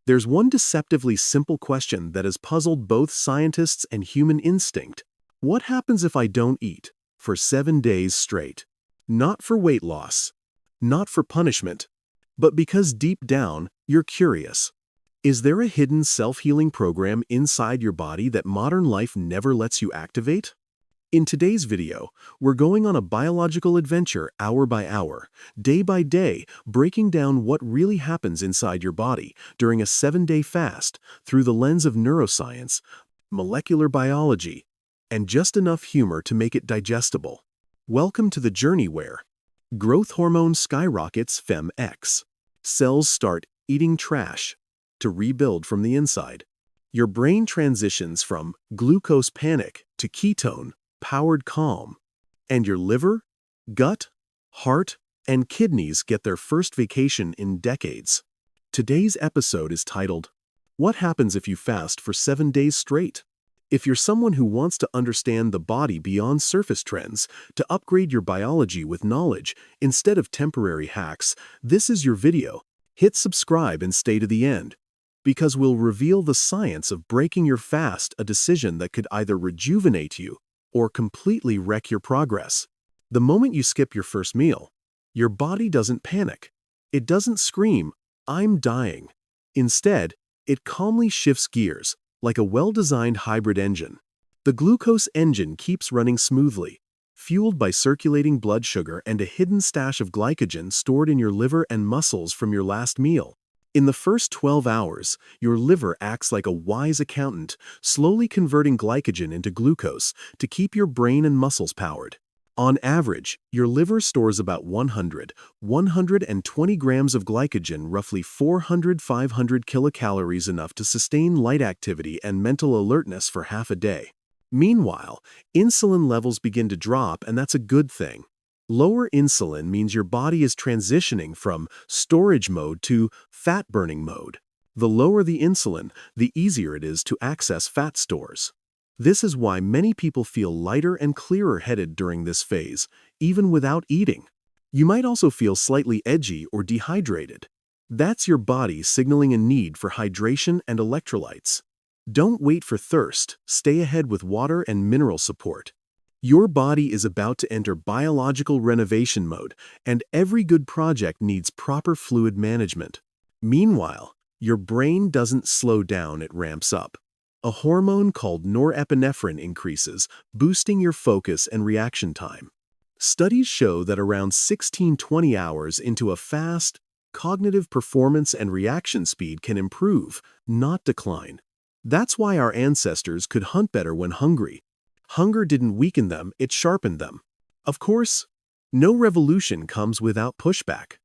There's one deceptively simple question that has puzzled both scientists and human instinct. What happens if I don't eat for 7 days straight? Not for weight loss, not for punishment, but because deep down, you're curious. Is there a hidden self-healing program inside your body that modern life never lets you activate? In today's video, we're going on a biological adventure hour by hour, day by day, breaking down what really happens inside your body during a 7-day fast through the lens of neuroscience, molecular biology, and just enough humor to make it digestible. Welcome to the journey where growth hormone skyrockets Fem-X. Cells start eating trash to rebuild from the inside. Your brain transitions from glucose panic to ketone powered calm, and your liver, gut, heart, and kidneys get their first vacation in decades. Today's episode is titled, What Happens If You Fast for 7 Days Straight? If you're someone who wants to understand the body beyond surface trends, to upgrade your biology with knowledge instead of temporary hacks, this is your video. Hit subscribe and stay to the end, because we'll reveal the science of breaking your fast, a decision that could either rejuvenate you or completely wreck your progress. The moment you skip your first meal, your body doesn't panic. It doesn't scream, "I'm dying." Instead, it calmly shifts gears, like a well-designed hybrid engine. The glucose engine keeps running smoothly, fueled by circulating blood sugar and a hidden stash of glycogen stored in your liver and muscles from your last meal. In the first 12 hours, your liver acts like a wise accountant, slowly converting glycogen into glucose to keep your brain and muscles powered. On average, your liver stores about 120 grams of glycogen, roughly 400-500 kilocalories, enough to sustain light activity and mental alertness for half a day. Meanwhile, insulin levels begin to drop, and that's a good thing. Lower insulin means your body is transitioning from storage mode to fat-burning mode. The lower the insulin, the easier it is to access fat stores. This is why many people feel lighter and clearer-headed during this phase, even without eating. You might also feel slightly edgy or dehydrated. That's your body signaling a need for hydration and electrolytes. Don't wait for thirst. Stay ahead with water and mineral support. Your body is about to enter biological renovation mode, and every good project needs proper fluid management. Meanwhile, your brain doesn't slow down, it ramps up. A hormone called norepinephrine increases, boosting your focus and reaction time. Studies show that around 16-20 hours into a fast, cognitive performance and reaction speed can improve, not decline. That's why our ancestors could hunt better when hungry. Hunger didn't weaken them, it sharpened them. Of course, no revolution comes without pushback.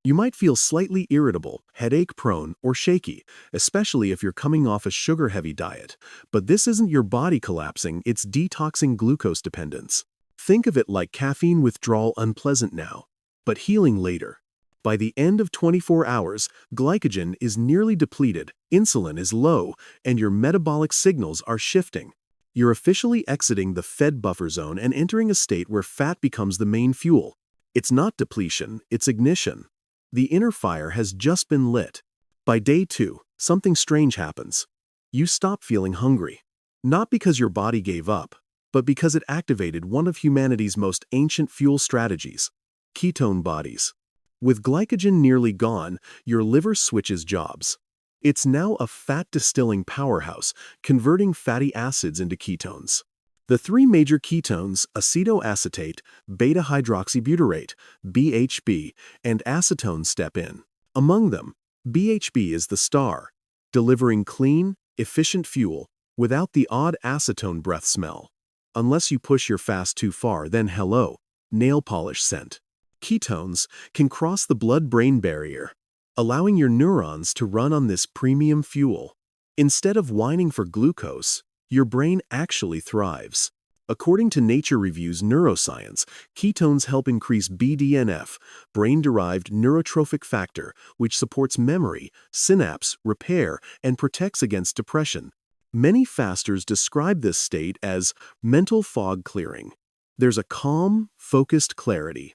You might feel slightly irritable, headache-prone, or shaky, especially if you're coming off a sugar-heavy diet. But this isn't your body collapsing, it's detoxing glucose dependence. Think of it like caffeine withdrawal, unpleasant now, but healing later. By the end of 24 hours, glycogen is nearly depleted, insulin is low, and your metabolic signals are shifting. You're officially exiting the fed buffer zone and entering a state where fat becomes the main fuel. It's not depletion, it's ignition. The inner fire has just been lit. By day 2, something strange happens. You stop feeling hungry. Not because your body gave up, but because it activated one of humanity's most ancient fuel strategies: ketone bodies. With glycogen nearly gone, your liver switches jobs. It's now a fat-distilling powerhouse, converting fatty acids into ketones. The 3 major ketones, acetoacetate, beta-hydroxybutyrate, BHB, and acetone, step in. Among them, BHB is the star, delivering clean, efficient fuel without the odd acetone breath smell. Unless you push your fast too far, then hello, nail polish scent. Ketones can cross the blood-brain barrier, allowing your neurons to run on this premium fuel. Instead of whining for glucose, your brain actually thrives. According to Nature Review's Neuroscience, ketones help increase BDNF, brain-derived neurotrophic factor, which supports memory, synapse repair, and protects against depression. Many fasters describe this state as mental fog clearing. There's a calm, focused clarity,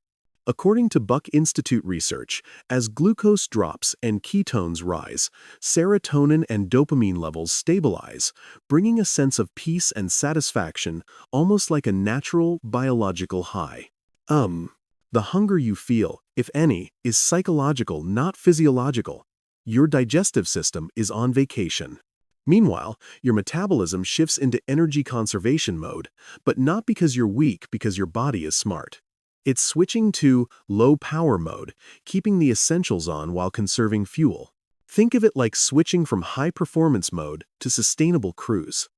According to Buck Institute research, as glucose drops and ketones rise, serotonin and dopamine levels stabilize, bringing a sense of peace and satisfaction, almost like a natural biological high. The hunger you feel, if any, is psychological, not physiological. Your digestive system is on vacation. Meanwhile, your metabolism shifts into energy conservation mode, but not because you're weak, because your body is smart. It's switching to low power mode, keeping the essentials on while conserving fuel. Think of it like switching from high performance mode to sustainable cruise.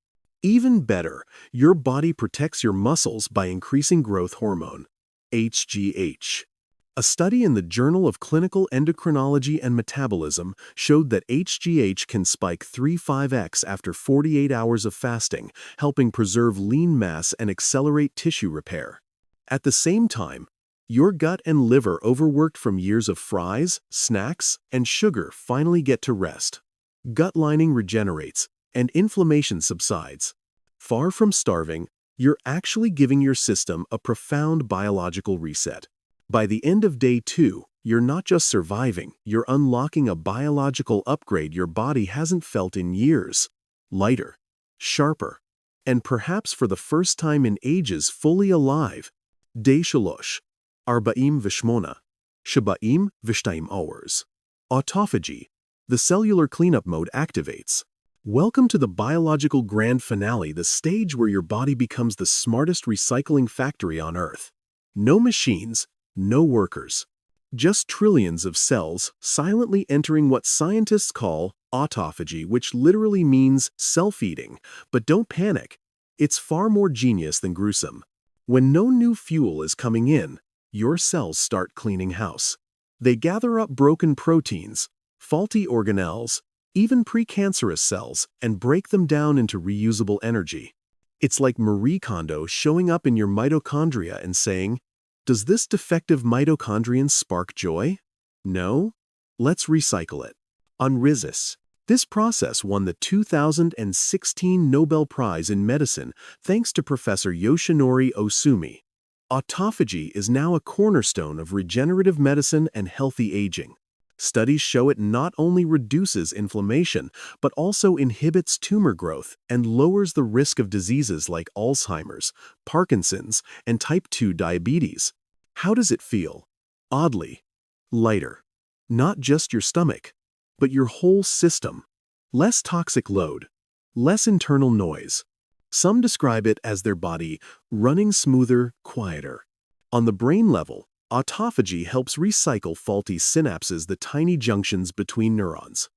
Even better, your body protects your muscles by increasing growth hormone, HGH. A study in the Journal of Clinical Endocrinology and Metabolism showed that HGH can spike 3-5x after 48 hours of fasting, helping preserve lean mass and accelerate tissue repair. At the same time, your gut and liver overworked from years of fries, snacks, and sugar finally get to rest. Gut lining regenerates, and inflammation subsides. Far from starving, you're actually giving your system a profound biological reset. By the end of day 2, you're not just surviving, you're unlocking a biological upgrade your body hasn't felt in years. Lighter, sharper, and perhaps for the first time in ages fully alive. Day 3, 48 hours. Autophagy, the cellular cleanup mode activates. Welcome to the biological grand finale, the stage where your body becomes the smartest recycling factory on Earth. No machines, no workers. Just trillions of cells silently entering what scientists call autophagy, which literally means self-eating. But don't panic. It's far more genius than gruesome. When no new fuel is coming in, your cells start cleaning house. They gather up broken proteins, faulty organelles, even precancerous cells, and break them down into reusable energy. It's like Marie Kondo showing up in your mitochondria and saying, "Does this defective mitochondrion spark joy? No? Let's recycle it." On Rhesus, this process won the 2016 Nobel Prize in Medicine thanks to Professor Yoshinori Osumi. Autophagy is now a cornerstone of regenerative medicine and healthy aging. Studies show it not only reduces inflammation, but also inhibits tumor growth and lowers the risk of diseases like Alzheimer's, Parkinson's, and type 2 diabetes. How does it feel? Oddly, lighter. Not just your stomach, but your whole system. Less toxic load, less internal noise. Some describe it as their body running smoother, quieter. On the brain level, autophagy helps recycle faulty synapses, the tiny junctions between neurons.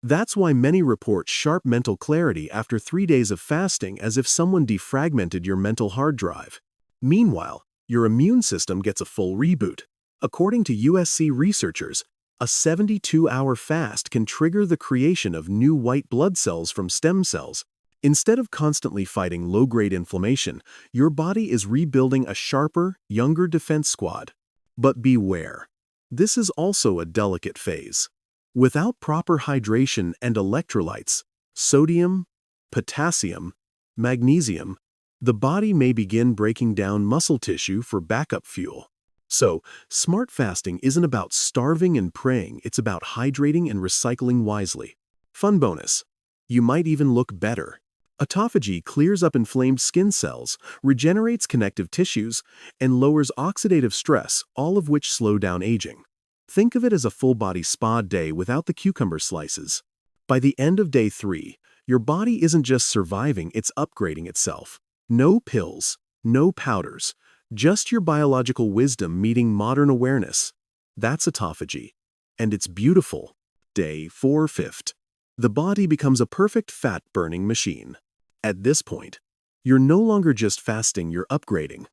That's why many report sharp mental clarity after 3 days of fasting, as if someone defragmented your mental hard drive. Meanwhile, your immune system gets a full reboot. According to USC researchers, a 72-hour fast can trigger the creation of new white blood cells from stem cells. Instead of constantly fighting low-grade inflammation, your body is rebuilding a sharper, younger defense squad. But beware, this is also a delicate phase. Without proper hydration and electrolytes, sodium, potassium, magnesium, the body may begin breaking down muscle tissue for backup fuel. So, smart fasting isn't about starving and praying, it's about hydrating and recycling wisely. Fun bonus: you might even look better. Autophagy clears up inflamed skin cells, regenerates connective tissues, and lowers oxidative stress, all of which slow down aging. Think of it as a full-body spa day without the cucumber slices. By the end of day 3, your body isn't just surviving, it's upgrading itself. No pills, no powders, just your biological wisdom meeting modern awareness. That's autophagy. And it's beautiful. Day 4/5. The body becomes a perfect fat-burning machine. At this point, you're no longer just fasting, you're upgrading.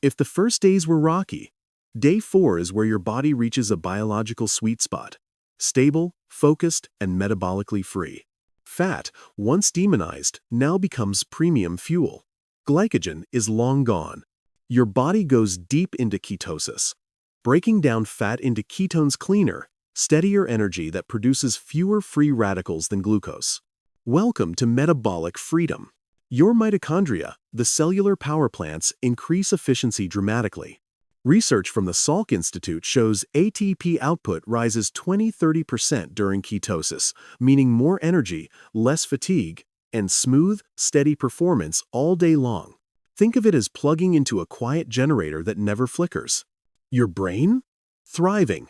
If the first days were rocky, day 4 is where your body reaches a biological sweet spot. Stable, focused, and metabolically free. Fat, once demonized, now becomes premium fuel. Glycogen is long gone. Your body goes deep into ketosis, breaking down fat into ketones, cleaner, steadier energy that produces fewer free radicals than glucose. Welcome to metabolic freedom. Your mitochondria, the cellular power plants, increase efficiency dramatically. Research from the Salk Institute shows ATP output rises 20–30% during ketosis, meaning more energy, less fatigue, and smooth, steady performance all day long. Think of it as plugging into a quiet generator that never flickers. Your brain? Thriving.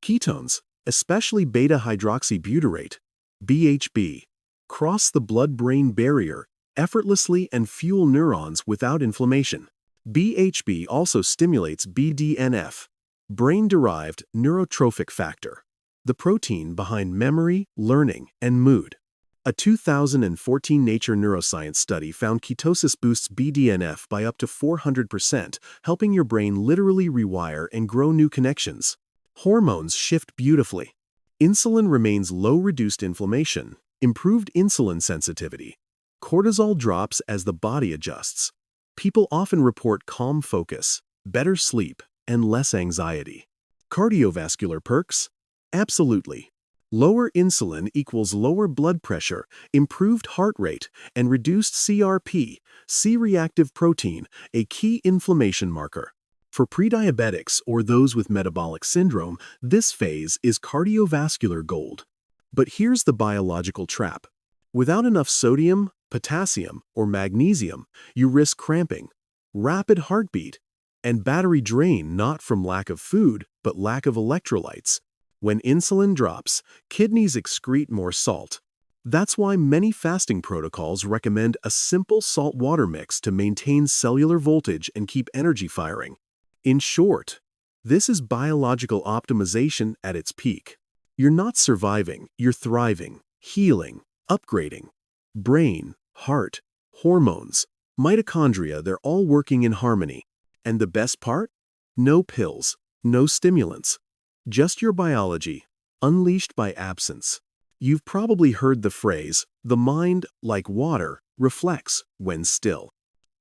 Ketones, especially beta-hydroxybutyrate, BHB, cross the blood-brain barrier effortlessly and fuel neurons without inflammation. BHB also stimulates BDNF, brain-derived neurotrophic factor, the protein behind memory, learning, and mood. A 2014 Nature Neuroscience study found ketosis boosts BDNF by up to 400%, helping your brain literally rewire and grow new connections. Hormones shift beautifully. Insulin remains low, reduced inflammation, improved insulin sensitivity. Cortisol drops as the body adjusts. People often report calm focus, better sleep, and less anxiety. Cardiovascular perks? Absolutely. Lower insulin equals lower blood pressure, improved heart rate, and reduced CRP, C-reactive protein, a key inflammation marker. For prediabetics or those with metabolic syndrome, this phase is cardiovascular gold. But here's the biological trap. Without enough sodium, potassium, or magnesium, you risk cramping, rapid heartbeat, and battery drain, not from lack of food, but lack of electrolytes. When insulin drops, kidneys excrete more salt. That's why many fasting protocols recommend a simple salt-water mix to maintain cellular voltage and keep energy firing. In short, this is biological optimization at its peak. You're not surviving, you're thriving, healing, upgrading. Brain, heart, hormones, mitochondria, they're all working in harmony. And the best part? No pills, no stimulants. Just your biology, unleashed by absence. You've probably heard the phrase, the mind, like water, reflects when still.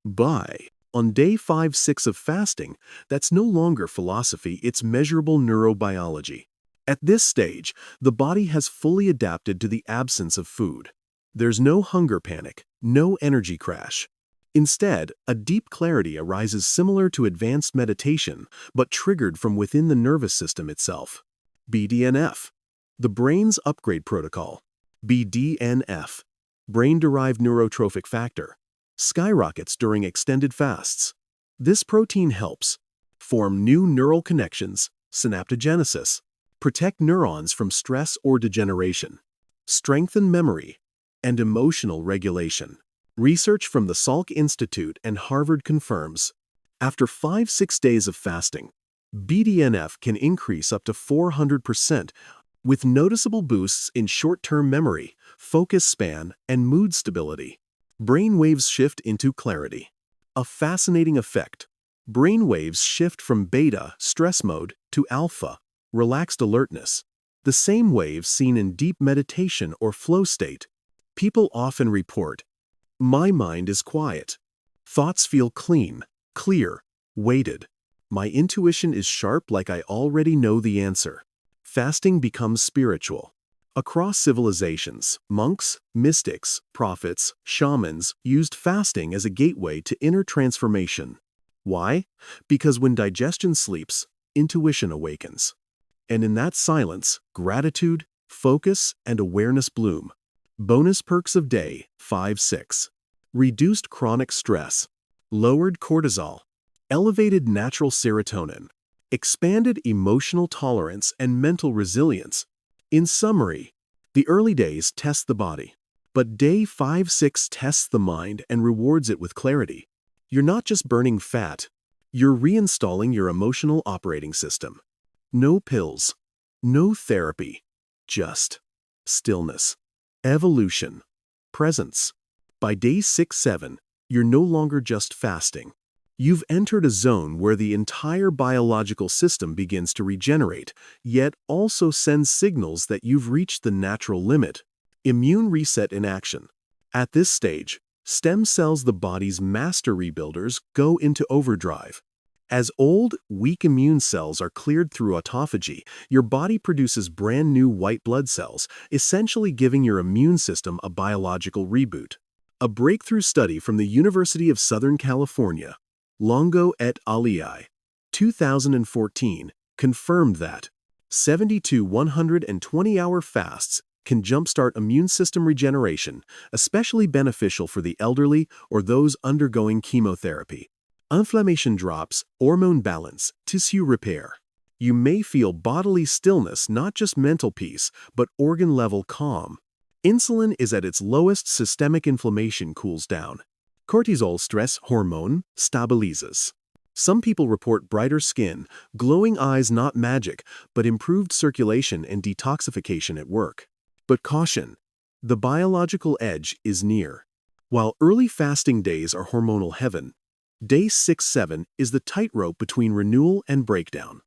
On day 5–6 of fasting, that's no longer philosophy, it's measurable neurobiology. At this stage, the body has fully adapted to the absence of food. There's no hunger panic, no energy crash. Instead, a deep clarity arises similar to advanced meditation, but triggered from within the nervous system itself. BDNF, the brain's upgrade protocol. BDNF, brain-derived neurotrophic factor, skyrockets during extended fasts. This protein helps form new neural connections, synaptogenesis, protect neurons from stress or degeneration, strengthen memory, and emotional regulation. Research from the Salk Institute and Harvard confirms, after 5–6 days of fasting, BDNF can increase up to 400%, with noticeable boosts in short-term memory, focus span, and mood stability. Brain waves shift into clarity. A fascinating effect. Brain waves shift from beta, stress mode, to alpha, relaxed alertness. The same waves seen in deep meditation or flow state. People often report, "My mind is quiet. Thoughts feel clean, clear, weighted. My intuition is sharp, like I already know the answer." Fasting becomes spiritual. Across civilizations, monks, mystics, prophets, shamans used fasting as a gateway to inner transformation. Why? Because when digestion sleeps, intuition awakens. And in that silence, gratitude, focus, and awareness bloom. Bonus perks of day 5–6. Reduced chronic stress, lowered cortisol, elevated natural serotonin, expanded emotional tolerance and mental resilience. In summary, the early days test the body, but day 5–6 tests the mind and rewards it with clarity. You're not just burning fat, you're reinstalling your emotional operating system. No pills, no therapy, just stillness. Evolution. Presence. By day 6–7, you're no longer just fasting. You've entered a zone where the entire biological system begins to regenerate, yet also sends signals that you've reached the natural limit. Immune reset in action. At this stage, stem cells, the body's master rebuilders, go into overdrive. As old, weak immune cells are cleared through autophagy, your body produces brand new white blood cells, essentially giving your immune system a biological reboot. A breakthrough study from the University of Southern California, Longo et al. 2014, confirmed that 70 to 120-hour fasts can jumpstart immune system regeneration, especially beneficial for the elderly or those undergoing chemotherapy. Inflammation drops, hormone balance, tissue repair. You may feel bodily stillness, not just mental peace, but organ-level calm. Insulin is at its lowest, systemic inflammation cools down. Cortisol, stress hormone, stabilizes. Some people report brighter skin, glowing eyes, not magic, but improved circulation and detoxification at work. But caution, the biological edge is near. While early fasting days are hormonal heaven, day 6-7 is the tightrope between renewal and breakdown.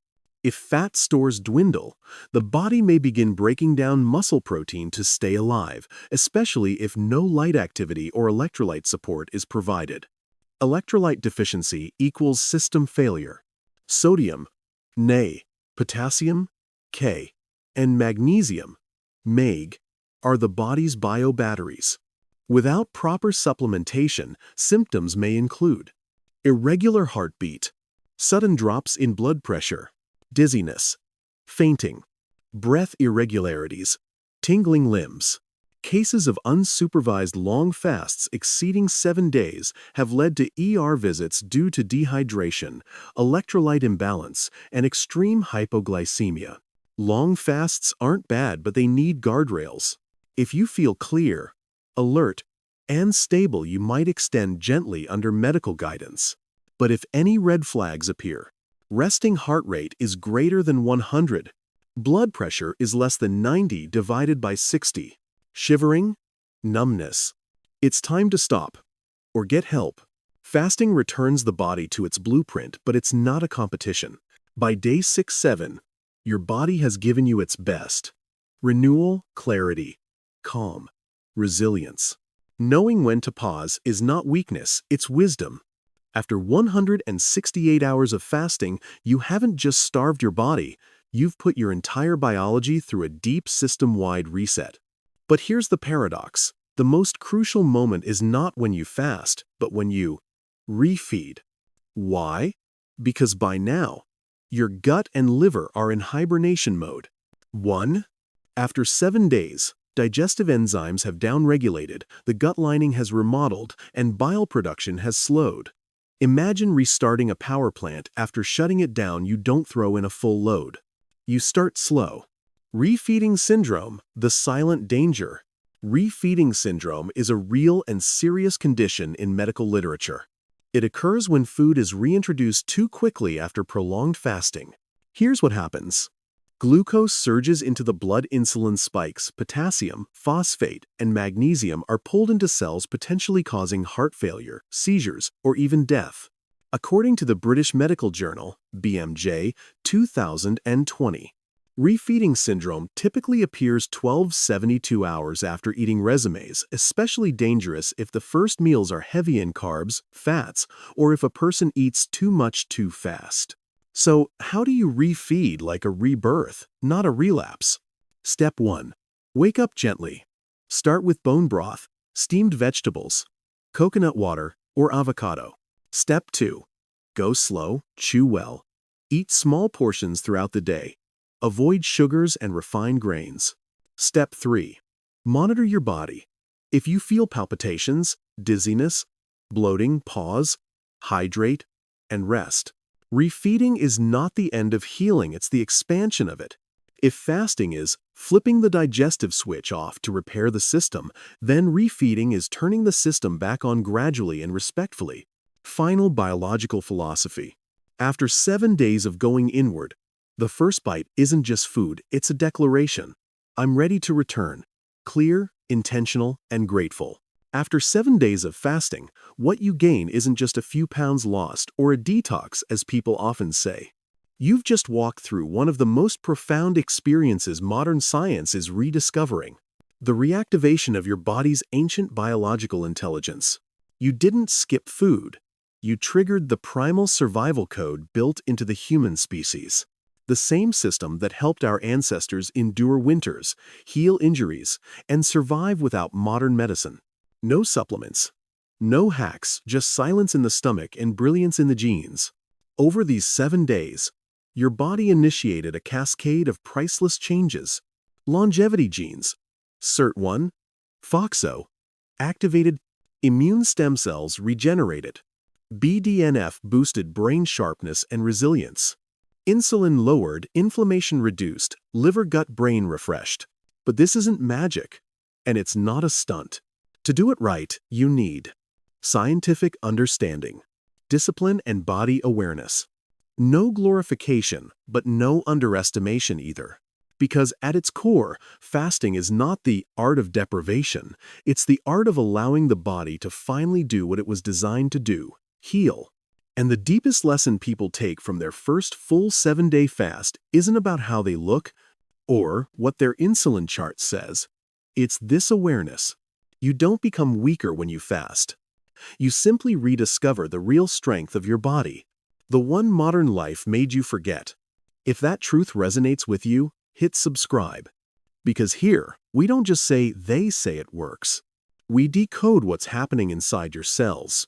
If fat stores dwindle, the body may begin breaking down muscle protein to stay alive, especially if no light activity or electrolyte support is provided. Electrolyte deficiency equals system failure. Sodium, Na, potassium, K, and magnesium, Mag, are the body's biobatteries. Without proper supplementation, symptoms may include irregular heartbeat, sudden drops in blood pressure, dizziness, fainting, breath irregularities, tingling limbs. Cases of unsupervised long fasts exceeding 7 days have led to ER visits due to dehydration, electrolyte imbalance, and extreme hypoglycemia. Long fasts aren't bad, but they need guardrails. If you feel clear, alert, and stable, you might extend gently under medical guidance. But if any red flags appear, resting heart rate is greater than 100, blood pressure is less than 90 divided by 60, shivering, numbness, it's time to stop or get help. Fasting returns the body to its blueprint, but it's not a competition. By day 6-7, your body has given you its best: renewal, clarity, calm, resilience. Knowing when to pause is not weakness, it's wisdom. After 168 hours of fasting, you haven't just starved your body, you've put your entire biology through a deep system-wide reset. But here's the paradox. The most crucial moment is not when you fast, but when you refeed. Why? Because by now, your gut and liver are in hibernation mode. 1. After 7 days, digestive enzymes have downregulated, the gut lining has remodeled, and bile production has slowed. Imagine restarting a power plant. After shutting it down, you don't throw in a full load. You start slow. Refeeding syndrome, the silent danger. Refeeding syndrome is a real and serious condition in medical literature. It occurs when food is reintroduced too quickly after prolonged fasting. Here's what happens. Glucose surges into the blood, insulin spikes, potassium, phosphate, and magnesium are pulled into cells, potentially causing heart failure, seizures, or even death. According to the British Medical Journal, BMJ, 2020, refeeding syndrome typically appears 12-72 hours after eating. Resumes, especially dangerous if the first meals are heavy in carbs, fats, or if a person eats too much too fast. So, how do you refeed like a rebirth, not a relapse? Step 1. Wake up gently. Start with bone broth, steamed vegetables, coconut water, or avocado. Step 2. Go slow, chew well. Eat small portions throughout the day. Avoid sugars and refined grains. Step 3. Monitor your body. If you feel palpitations, dizziness, bloating, pause, hydrate, and rest. Refeeding is not the end of healing, it's the expansion of it. If fasting is flipping the digestive switch off to repair the system, then refeeding is turning the system back on gradually and respectfully. Final biological philosophy. After 7 days of going inward, the first bite isn't just food, it's a declaration. I'm ready to return. Clear, intentional, and grateful. After 7 days of fasting, what you gain isn't just a few pounds lost or a detox, as people often say. You've just walked through one of the most profound experiences modern science is rediscovering: the reactivation of your body's ancient biological intelligence. You didn't skip food. You triggered the primal survival code built into the human species. The same system that helped our ancestors endure winters, heal injuries, and survive without modern medicine. No supplements, no hacks, just silence in the stomach and brilliance in the genes. Over these 7 days, your body initiated a cascade of priceless changes. Longevity genes, SIRT1, FOXO, activated, immune stem cells regenerated, BDNF boosted brain sharpness and resilience, insulin lowered, inflammation reduced, liver-gut-brain refreshed. But this isn't magic, and it's not a stunt. To do it right, you need scientific understanding, discipline and body awareness. No glorification, but no underestimation either. Because at its core, fasting is not the art of deprivation, it's the art of allowing the body to finally do what it was designed to do, heal. And the deepest lesson people take from their first full 7-day fast isn't about how they look or what their insulin chart says. It's this awareness. You don't become weaker when you fast. You simply rediscover the real strength of your body, the one modern life made you forget. If that truth resonates with you, hit subscribe. Because here, we don't just say they say it works. We decode what's happening inside your cells.